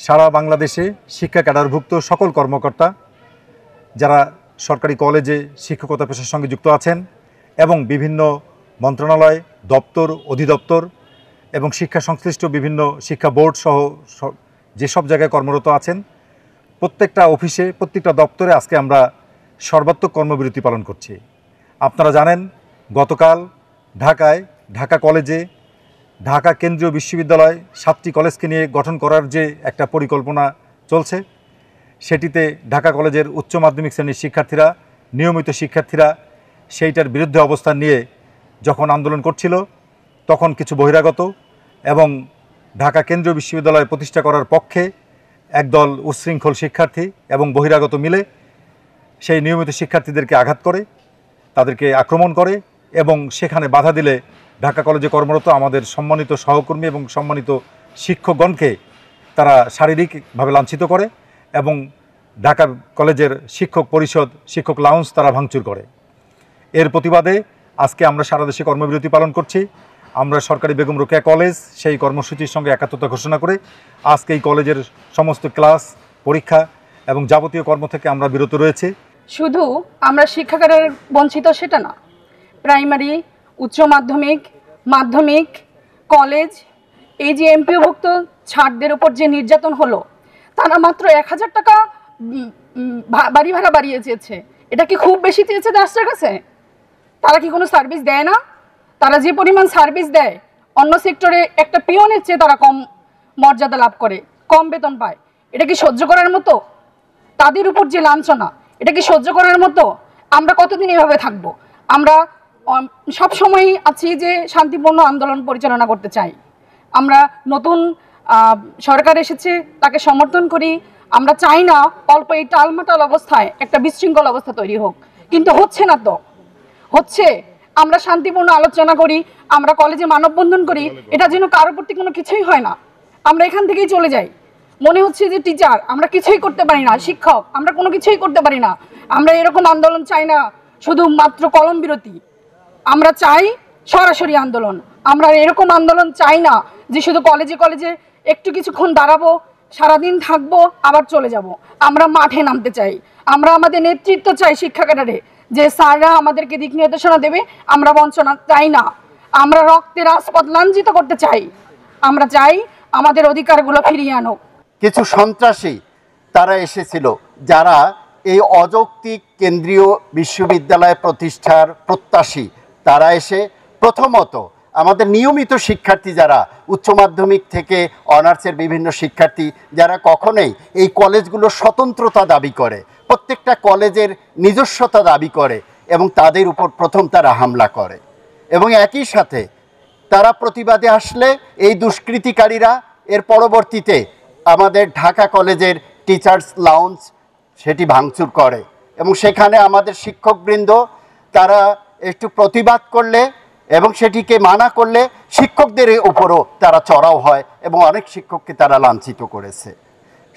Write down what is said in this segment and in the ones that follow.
সারা বাংলাদেশে শিক্ষা ক্যাডারভুক্ত সকল কর্মকর্তা যারা সরকারি কলেজে শিক্ষকতা পেশার সঙ্গে যুক্ত আছেন এবং বিভিন্ন মন্ত্রণালয়, দপ্তর, অধিদপ্তর এবং শিক্ষা সংশ্লিষ্ট বিভিন্ন শিক্ষা বোর্ড সহ যেসব জায়গায় কর্মরত আছেন, প্রত্যেকটা অফিসে, প্রত্যেকটা দপ্তরে আজকে আমরা সর্বাত্মক কর্মবিরতি পালন করছি। আপনারা জানেন, গতকাল ঢাকায় ঢাকা কলেজে ঢাকা কেন্দ্রীয় বিশ্ববিদ্যালয় 7টি কলেজকে নিয়ে গঠন করার যে একটা পরিকল্পনা চলছে, সেটিতে ঢাকা কলেজের উচ্চ মাধ্যমিক শ্রেণীর শিক্ষার্থীরা, নিয়মিত শিক্ষার্থীরা সেইটার বিরুদ্ধে অবস্থান নিয়ে যখন আন্দোলন করছিল, তখন কিছু বহিরাগত এবং ঢাকা কেন্দ্রীয় বিশ্ববিদ্যালয় প্রতিষ্ঠা করার পক্ষে একদল উচ্ছৃঙ্খল শিক্ষার্থী এবং বহিরাগত মিলে সেই নিয়মিত শিক্ষার্থীদেরকে আঘাত করে, তাদেরকে আক্রমণ করে এবং সেখানে বাধা দিলে ঢাকা কলেজে কর্মরত আমাদের সম্মানিত সহকর্মী এবং সম্মানিত শিক্ষকগণকে তারা শারীরিকভাবে লাঞ্ছিত করে এবং ঢাকা কলেজের শিক্ষক পরিষদ, শিক্ষক লাউঞ্জ তারা ভাঙচুর করে। এর প্রতিবাদে আজকে আমরা সারা দেশে কর্মবিরতি পালন করছি। আমরা সরকারি বেগম রোকেয়া কলেজ সেই কর্মসূচির সঙ্গে একাত্মতা ঘোষণা করে আজকে এই কলেজের সমস্ত ক্লাস, পরীক্ষা এবং যাবতীয় কর্ম থেকে আমরা বিরত রয়েছি। শুধু আমরা শিক্ষাগারের বঞ্চিত সেটা না, প্রাইমারি, উচ্চ মাধ্যমিক, মাধ্যমিক, কলেজ, এই যে এমপিওভুক্ত ছাত্রদের উপর যে নির্যাতন হলো, তারা মাত্র 1000 টাকা বাড়ি ভাড়া বাড়িয়ে চেয়েছে। এটা কি খুব বেশি চেয়েছে রাষ্ট্রের কাছে? তারা কি কোনো সার্ভিস দেয় না? তারা যে পরিমাণ সার্ভিস দেয়, অন্য সেক্টরে একটা পিয়নের চেয়ে তারা কম মর্যাদা লাভ করে, কম বেতন পায়। এটা কি সহ্য করার মতো? তাদের উপর যে লাঞ্ছনা, এটা কি সহ্য করার মতো? আমরা কতদিন এভাবে থাকবো? আমরা সবসময়ই আছি যে শান্তিপূর্ণ আন্দোলন পরিচালনা করতে চাই। আমরা নতুন সরকার এসেছে, তাকে সমর্থন করি। আমরা চাই না অল্প এই টালমাটাল অবস্থায় একটা বিশৃঙ্খল অবস্থা তৈরি হোক, কিন্তু হচ্ছে না তো। হচ্ছে, আমরা শান্তিপূর্ণ আলোচনা করি, আমরা কলেজে মানববন্ধন করি, এটা যেন কারোর প্রতি কোনো কিছুই হয় না। আমরা এখান থেকেই চলে যাই, মনে হচ্ছে যে টিচার আমরা কিছুই করতে পারি না, শিক্ষক আমরা কোনো কিছুই করতে পারি না। আমরা এরকম আন্দোলন চাই না শুধুমাত্র কলম বিরতি, আমরা চাই সরাসরি আন্দোলন। আমরা এরকম আন্দোলন চাই না যে শুধু কলেজে কলেজে একটু কিছুক্ষণ দাঁড়াবো, সারাদিন থাকবো, আবার চলে যাব। আমরা মাঠে নামতে চাই। আমরা আমাদের নেতৃত্ব চাই শিক্ষা ক্যাডারে, যে স্যাররা আমাদেরকে দিক নির্দেশনা দেবে। আমরা বঞ্চনা চাই না, আমরা রক্তে রাজপথ লাঞ্ছিত করতে চাই। আমরা চাই আমাদের অধিকারগুলো ফিরিয়ে আনুক। কিছু সন্ত্রাসী তারা এসেছিল, যারা এই অযৌক্তিক কেন্দ্রীয় বিশ্ববিদ্যালয় প্রতিষ্ঠার প্রত্যাশী। তারা এসে প্রথমত আমাদের নিয়মিত শিক্ষার্থী, যারা উচ্চ মাধ্যমিক থেকে অনার্সের বিভিন্ন শিক্ষার্থী, যারা কখনোই এই কলেজগুলোর স্বতন্ত্রতা দাবি করে, প্রত্যেকটা কলেজের নিজস্বতা দাবি করে, এবং তাদের উপর প্রথম তারা হামলা করে। এবং একই সাথে তারা প্রতিবাদে আসলে এই দুষ্কৃতিকারীরা এর পরবর্তীতে আমাদের ঢাকা কলেজের টিচার্স লাউঞ্জ সেটি ভাঙচুর করে, এবং সেখানে আমাদের শিক্ষকবৃন্দ তারা একটু প্রতিবাদ করলে এবং সেটিকে মানা করলে শিক্ষকদের উপরও তারা চড়াও হয় এবং অনেক শিক্ষককে তারা লাঞ্ছিত করেছে।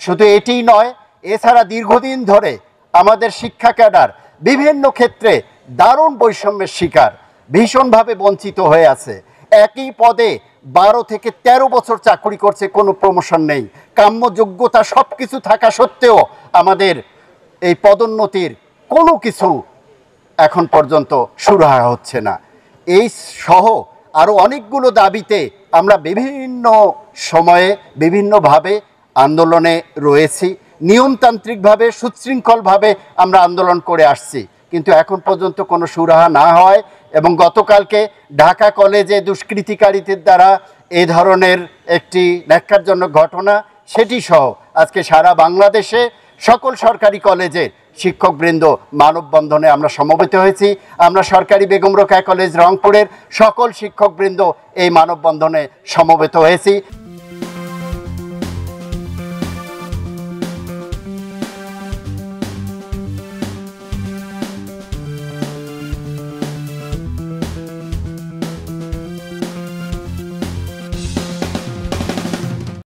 শুধু এটিই নয়, এছাড়া দীর্ঘদিন ধরে আমাদের শিক্ষা ক্যাডার বিভিন্ন ক্ষেত্রে দারুণ বৈষম্যের শিকার, ভীষণভাবে বঞ্চিত হয়ে আছে। একই পদে 12 থেকে 13 বছর চাকরি করছে, কোনো প্রমোশন নেই। কাম্য যোগ্যতা সব কিছু থাকা সত্ত্বেও আমাদের এই পদোন্নতির কোনো কিছু এখন পর্যন্ত শুরু হচ্ছে না। এই সহ আরও অনেকগুলো দাবিতে আমরা বিভিন্ন সময়ে বিভিন্নভাবে আন্দোলনে রয়েছি। নিয়মতান্ত্রিকভাবে, সুশৃঙ্খলভাবে আমরা আন্দোলন করে আসছি, কিন্তু এখন পর্যন্ত কোনো সুরাহা না হয়। এবং গতকালকে ঢাকা কলেজে দুষ্কৃতিকারীদের দ্বারা এই ধরনের একটি ন্যাক্কারজনক ঘটনা, সেটি সহ আজকে সারা বাংলাদেশে সকল সরকারি কলেজের শিক্ষকবৃন্দ মানববন্ধনে আমরা সমবেত হয়েছি। আমরা সরকারি বেগম রোকেয়া কলেজ রংপুরের সকল শিক্ষকবৃন্দ এই মানববন্ধনে সমবেত হয়েছি।